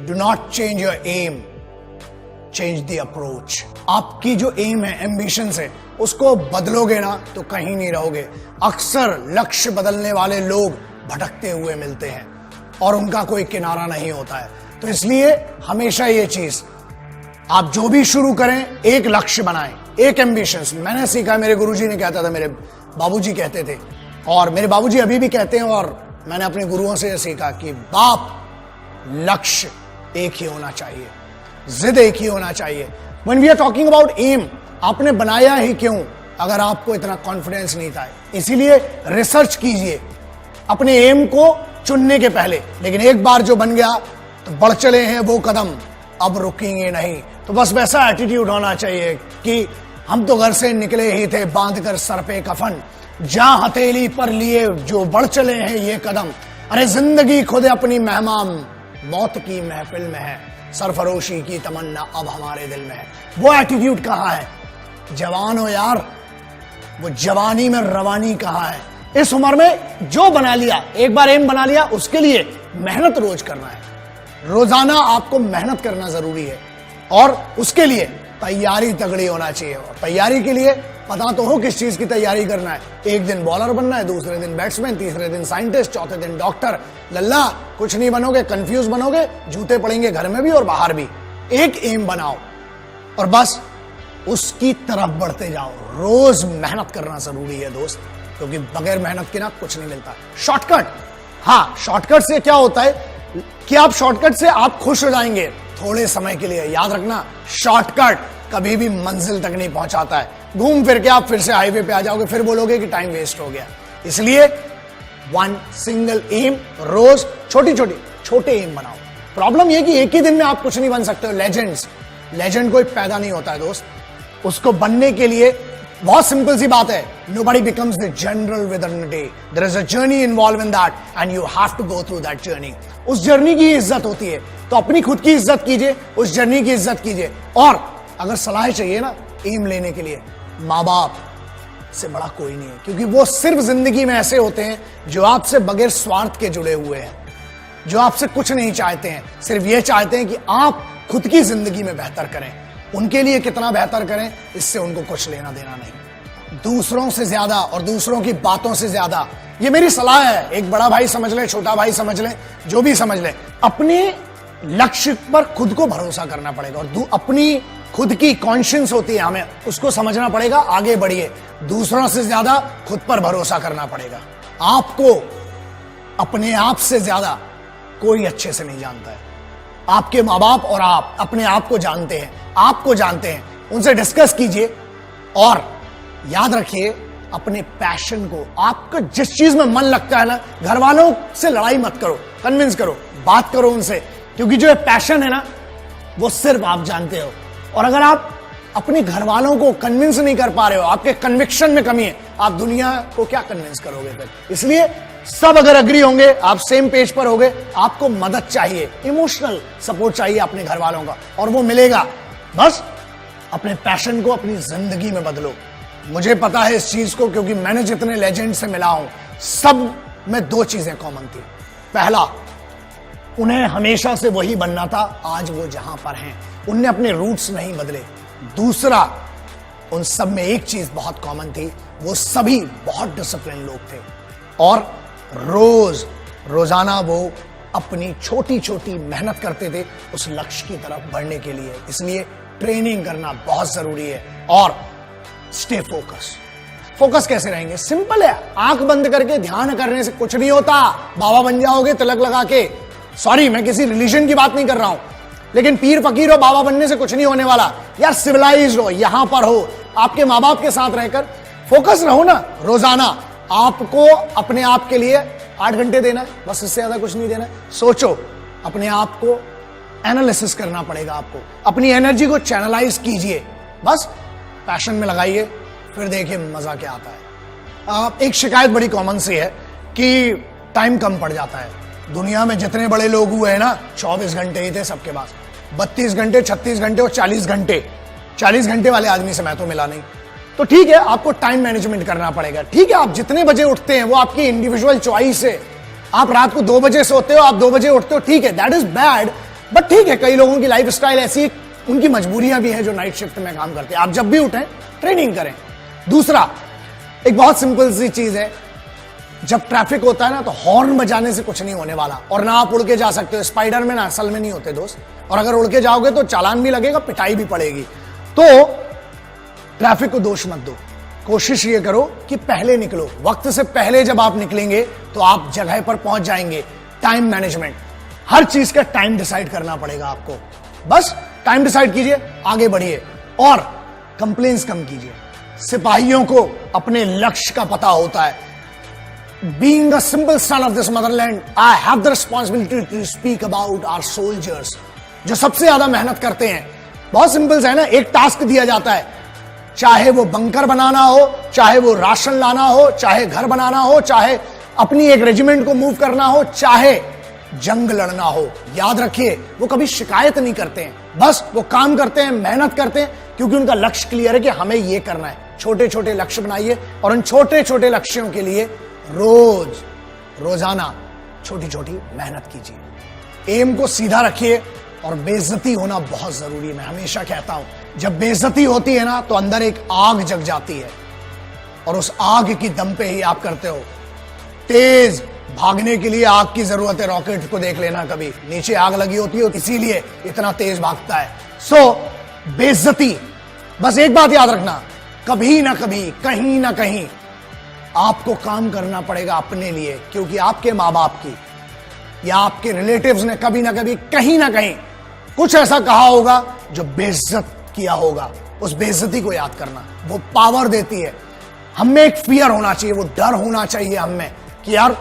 Do not change your aim, change the approach. आपकी जो M है, एम्बिशन है, उसको बदलोगे ना तो कहीं नहीं रहोगे। अक्सर लक्ष्य बदलने वाले लोग भटकते हुए मिलते हैं और उनका कोई किनारा नहीं होता है। तो इसलिए हमेशा ये चीज, आप जो भी शुरू करें एक लक्ष्य बनाएं, एक एम्बिशंस। मैंने सीखा, मेरे गुरुजी ने कहता था, मेरे बाबूजी कहते थे, और मेरे बाबूजी अभी भी कहते हैं, और मैंने अपने गुरुओं से सीखा कि बाप, लक्ष्य एक ही होना चाहिए, जिद एक ही होना चाहिए। When we are talking about aim, आपने बनाया ही क्यों अगर आपको इतना कॉन्फिडेंस नहीं था? इसीलिए रिसर्च कीजिए अपने एम को चुनने के पहले। लेकिन एक बार जो बन गया तो बढ़ चले हैं वो कदम, अब रुकेंगे नहीं। तो बस वैसा एटीट्यूड होना चाहिए कि हम तो घर से निकले ही थे बांध कर सर पे कफन, जहां हथेली पर लिए जो बढ़ चले हैं ये कदम। अरे जिंदगी खुद अपनी मेहमान, मौत की महफिल में है, सरफरोशी की तमन्ना अब हमारे दिल में है। वो एटीट्यूड कहां है? जवान हो यार, वो जवानी में रवानी कहां है? इस उम्र में जो बना लिया, एक बार एम बना लिया, उसके लिए मेहनत रोज करना है। रोजाना आपको मेहनत करना जरूरी है और उसके लिए तैयारी तगड़ी होना चाहिए। और तैयारी के लिए पता तो हो किस चीज की तैयारी करना है। एक दिन बॉलर बनना है, दूसरे दिन बैट्समैन, तीसरे दिन साइंटिस्ट, चौथे दिन डॉक्टर। लल्ला कुछ नहीं बनोगे, कंफ्यूज बनोगे, जूते पड़ेंगे घर में भी और बाहर भी। एक एम बनाओ और बस उसकी तरफ बढ़ते जाओ। रोज मेहनत करना जरूरी है दोस्त, क्योंकि बगैर मेहनत के ना कुछ नहीं मिलता। शॉर्टकट, हाँ, शॉर्टकट से क्या होता है कि आप शॉर्टकट से आप खुश हो जाएंगे थोड़े समय के लिए। याद रखना, शॉर्टकट कभी भी मंजिल तक नहीं पहुंचाता है। घूम फिर के आप फिर से हाईवे पे आ जाओगे, फिर बोलोगे कि टाइम वेस्ट हो गया। इसलिए वन सिंगल एम, रोज छोटे एम बनाओ। प्रॉब्लम यह कि एक ही दिन में आप कुछ नहीं बन सकते हो। लेजेंड कोई पैदा नहीं होता है दोस्त, उसको बनने के लिए बहुत सिंपल सी बात है, nobody becomes the general within a day. There is a journey involved in that and you have to go through that journey. उस जर्नी की इज्जत होती है, तो अपनी खुद की इज्जत कीजिए, उस जर्नी की इज्जत कीजिए। और अगर सलाह चाहिए ना एम लेने के लिए, माँ बाप से बड़ा कोई नहीं है, क्योंकि वो सिर्फ जिंदगी में ऐसे होते हैं जो आपसे बगैर स्वार्थ के जुड़े हुए हैं, जो आपसे कुछ नहीं चाहते हैं, सिर्फ ये चाहते हैं कि आप खुद की जिंदगी में बेहतर करें। उनके लिए कितना बेहतर करें, इससे उनको कुछ लेना देना नहीं। दूसरों से ज्यादा और दूसरों की बातों से ज्यादा, ये मेरी सलाह है, एक बड़ा भाई समझ ले, छोटा भाई समझ ले, जो भी समझ ले, अपने लक्ष्य पर खुद को भरोसा करना पड़ेगा। और अपनी खुद की कॉन्शियंस होती है, हमें उसको समझना पड़ेगा। आगे बढ़िए, दूसरों से ज्यादा खुद पर भरोसा करना पड़ेगा। आपको अपने आप से ज्यादा कोई अच्छे से नहीं जानता है। आपके माँ बाप और आप अपने आप को जानते हैं, आपको जानते हैं। उनसे डिस्कस कीजिए और याद रखिए अपने पैशन को। आपका जिस चीज में मन लगता है ना, घर वालों से लड़ाई मत करो, कन्विंस करो, बात करो उनसे, क्योंकि जो पैशन है ना वो सिर्फ आप जानते हो। और अगर आप अपने घर वालों को कन्विंस नहीं कर पा रहे हो, आपके कन्विक्शन में कमी है, आप दुनिया को क्या कन्विंस करोगे फिर? इसलिए सब अगर अग्री होंगे, आप सेम पेज पर होंगे, आपको मदद चाहिए, इमोशनल सपोर्ट चाहिए अपने घर वालों का, और वो मिलेगा। बस अपने पैशन को अपनी जिंदगी में बदलो। मुझे पता है इस चीज को, क्योंकि मैंने जितने लेजेंड से मिला हूं, सब में दो चीजें कॉमन थी। पहला, उन्हें हमेशा से वही बनना था, आज वो जहां पर हैं, उनने अपने रूट्स नहीं बदले। दूसरा, उन सब में एक चीज बहुत कॉमन थी, वो सभी बहुत डिसिप्लिन लोग थे और रोजाना वो अपनी छोटी छोटी मेहनत करते थे उस लक्ष्य की तरफ बढ़ने के लिए। इसलिए ट्रेनिंग करना बहुत जरूरी है। और स्टे फोकस कैसे रहेंगे? सिंपल है, आंख बंद करके ध्यान करने से कुछ नहीं होता। बाबा बन जाओगे तिलक लगा के। सॉरी, मैं किसी रिलीजन की बात नहीं कर रहा हूं, लेकिन पीर फकीर हो, बाबा बनने से कुछ नहीं होने वाला। यार सिविलाइज्ड हो, यहां पर हो, आपके माँ बाप के साथ रहकर फोकस रहो ना। रोजाना आपको अपने आप के लिए 8 घंटे देना है, बस, इससे ज्यादा कुछ नहीं देना है। सोचो, अपने आप को एनालिसिस करना पड़ेगा आपको, अपनी एनर्जी को चैनलाइज कीजिए, बस पैशन में लगाइए, फिर देखिए मजा क्या आता है। एक शिकायत बड़ी कॉमन सी है कि टाइम कम पड़ जाता है। दुनिया में जितने बड़े लोग हुए हैं ना, 24 घंटे ही थे सबके पास, 32 घंटे, 36 घंटे और 40 घंटे। 40 घंटे वाले आदमी से मैं तो मिला नहीं। तो ठीक है, आपको टाइम मैनेजमेंट करना पड़ेगा। ठीक है, आप जितने बजे उठते हैं वो आपकी इंडिविजुअल चॉइस है। आप रात को 2 बजे सोते हो, आप 2 बजे उठते हो, ठीक है, दैट इज बैड। बट ठीक है, कई लोगों की लाइफ स्टाइल ऐसी है, उनकी मजबूरियां भी है जो नाइट शिफ्ट में काम करते हैं। आप जब भी उठें ट्रेनिंग करें। दूसरा, एक बहुत सिंपल सी चीज है, जब ट्रैफिक होता है ना तो हॉर्न बजाने से कुछ नहीं होने वाला, और ना आप उड़ के जा सकते हो। स्पाइडर में ना असल में नहीं होते दोस्त, और अगर उड़ के जाओगे तो चालान भी लगेगा, पिटाई भी पड़ेगी। तो ट्रैफिक को दोष मत दो, कोशिश ये करो कि पहले निकलो। वक्त से पहले जब आप निकलेंगे तो आप जगह पर पहुंच जाएंगे। टाइम मैनेजमेंट, हर चीज का टाइम डिसाइड करना पड़ेगा आपको। बस टाइम डिसाइड कीजिए, आगे बढ़िए और कंप्लेंट्स कम कीजिए। सिपाहियों को अपने लक्ष्य का पता होता है। Being a simple son of this motherland, I have the responsibility to speak about our soldiers, जो सबसे ज्यादा मेहनत करते हैं। बहुत सिंपल है ना, एक टास्क दिया जाता है, चाहे वो बंकर बनाना हो, चाहे वो राशन लाना हो, चाहे घर बनाना हो, चाहे अपनी एक रेजिमेंट को मूव करना हो, चाहे जंग लड़ना हो। याद रखिए, वो कभी शिकायत नहीं करते हैं, बस वो काम करते हैं, मेहनत करते हैं, क्योंकि उनका लक्ष्य क्लियर है कि हमें ये करना है। छोटे छोटे लक्ष्य बनाइए और उन छोटे छोटे लक्ष्यों के लिए रोजाना छोटी छोटी मेहनत कीजिए। एम को सीधा रखिए और बेइज्जती होना बहुत जरूरी है। मैं हमेशा कहता हूं, जब बेइज्जती होती है ना तो अंदर एक आग जग जाती है, और उस आग की दम पे ही आप करते हो। तेज भागने के लिए आग की जरूरत है। रॉकेट को देख लेना, कभी नीचे आग लगी होती है, इसीलिए इतना तेज भागता है। सो बेइज्जती, बस एक बात याद रखना, कभी ना कभी, कहीं ना कहीं आपको काम करना पड़ेगा अपने लिए, क्योंकि आपके माँ बाप की या आपके रिलेटिव्स ने कभी ना कभी, कहीं ना कहीं कुछ ऐसा कहा होगा जो बेइज्जत किया होगा। उस बेइज्जती को याद करना, वो पावर देती है। हमें एक फियर होना चाहिए, वो डर होना चाहिए हमें कि यार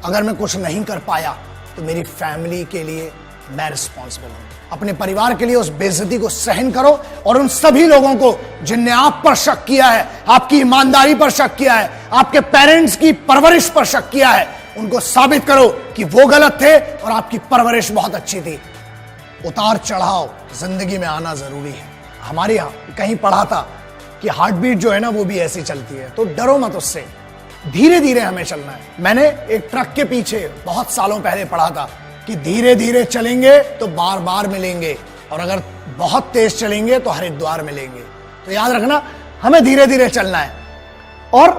अगर मैं कुछ नहीं कर पाया तो मेरी फैमिली के लिए मैं रिस्पॉन्सिबल हूं। अपने परिवार के लिए उस बेइज्जती को सहन करो, और उन सभी लोगों को जिनने आप पर शक किया है, आपकी ईमानदारी पर शक किया है, आपके पेरेंट्स की परवरिश पर शक किया है, उनको साबित करो कि वो गलत थे और आपकी परवरिश बहुत अच्छी थी। उतार चढ़ाव जिंदगी में आना जरूरी है। हमारे यहां कहीं पढ़ा था कि हार्ट बीट जो है ना वो भी ऐसी चलती है, तो डरो मत उससे, धीरे धीरे हमें चलना है। मैंने एक ट्रक के पीछे बहुत सालों पहले पढ़ा था कि धीरे धीरे चलेंगे तो बार बार मिलेंगे, और अगर बहुत तेज चलेंगे तो हरिद्वार मिलेंगे। तो याद रखना, हमें धीरे धीरे चलना है। और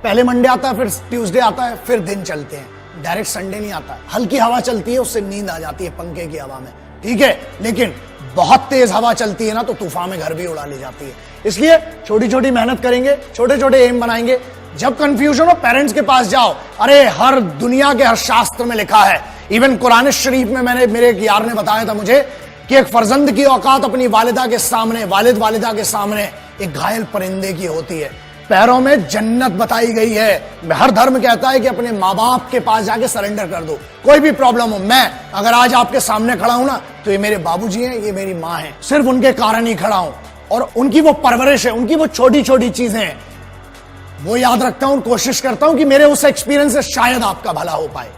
पहले मंडे आता है, फिर ट्यूसडे आता है, फिर दिन चलते हैं। डायरेक्ट संडे नहीं आता। हल्की हवा चलती है, उससे नींद आ जाती है पंखे की हवा में, ठीक है, लेकिन बहुत तेज हवा चलती है ना तो तूफान में घर भी उड़ा ले जाती है। इसलिए छोटी छोटी मेहनत करेंगे, छोटे छोटे एम बनाएंगे। जब कंफ्यूजन हो, पेरेंट्स के पास जाओ। अरे हर दुनिया के हर शास्त्र में लिखा है, इवन कुरान शरीफ में, मैंने मेरे एक यार ने बताया था मुझे कि एक फर्जंद की औकात अपनी वालिदा के सामने, वालिदा के सामने एक घायल परिंदे की होती है। पैरों में जन्नत बताई गई है। हर धर्म कहता है कि अपने माँ बाप के पास जाके सरेंडर कर दो, कोई भी प्रॉब्लम हो। मैं अगर आज आपके सामने खड़ा हूं ना तो ये मेरे बाबूजी हैं, ये मेरी माँ है, सिर्फ उनके कारण ही खड़ा हूं, और उनकी वो परवरिश है, उनकी वो छोटी छोटी चीजें हैं, वो याद रखता हूं। कोशिश करता हूं कि मेरे उस एक्सपीरियंस से शायद आपका भला हो पाए।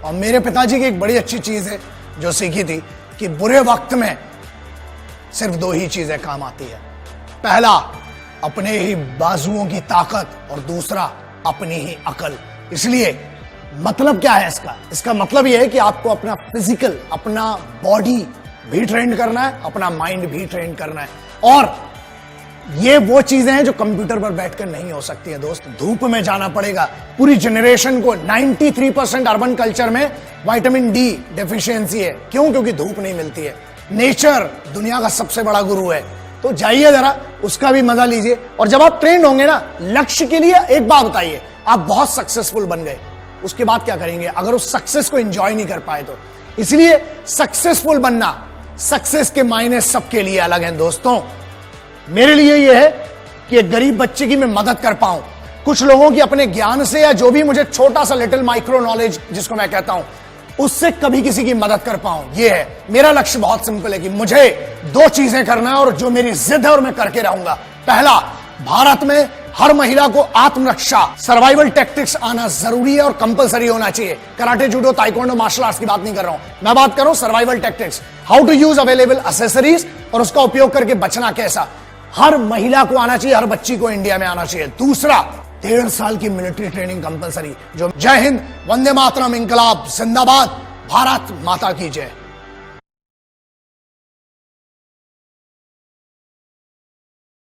और मेरे पिताजी की एक बड़ी अच्छी चीज है जो सीखी थी कि बुरे वक्त में सिर्फ दो ही चीजें काम आती है। पहला, अपने ही बाजुओं की ताकत, और दूसरा अपनी ही अकल। इसलिए मतलब क्या है इसका मतलब यह है कि आपको अपना फिजिकल, अपना बॉडी भी ट्रेन करना है, अपना माइंड भी ट्रेन करना है। और ये वो चीजें हैं जो कंप्यूटर पर बैठकर नहीं हो सकती है दोस्त। धूप में जाना पड़ेगा। पूरी जनरेशन को 93% अर्बन कल्चर में विटामिन डी डेफिशिएंसी है। क्यों? क्योंकि धूप नहीं मिलती है। नेचर दुनिया का सबसे बड़ा गुरु है, तो जाइए जरा, उसका भी मजा लीजिए। और जब आप ट्रेंड होंगे ना लक्ष्य के लिए, एक बात बताइए, आप बहुत सक्सेसफुल बन गए, उसके बाद क्या करेंगे अगर उस सक्सेस को एंजॉय नहीं कर पाए तो? इसलिए सक्सेसफुल बनना, सक्सेस के मायने सबके लिए अलग हैं दोस्तों। मेरे लिए यह है कि एक गरीब बच्चे की मैं मदद कर पाऊं, कुछ लोगों की अपने ज्ञान से, या जो भी मुझे छोटा सा लिटिल माइक्रो नॉलेज जिसको मैं कहता हूं, उससे कभी किसी की मदद कर पाऊं। यह है मेरा लक्ष्य। बहुत सिंपल है कि मुझे दो चीजें करना है और जो मेरी जिद है और मैं करके रहूंगा। पहला, भारत में हर महिला को आत्मरक्षा, सर्वाइवल टैक्टिक्स आना जरूरी है और कंपलसरी होना चाहिए। Karate, judo, taekwondo, martial arts की बात नहीं कर रहा हूं, मैं बात कर रहा हूं survival tactics, how to use available accessories और उसका उपयोग करके बचना कैसा। हर महिला को आना चाहिए, हर बच्ची को इंडिया में आना चाहिए। दूसरा, 1.5 साल की मिलिट्री ट्रेनिंग कंपलसरी। जो जय हिंद, वंदे मातरम, इंकलाब जिंदाबाद, भारत माता की जय।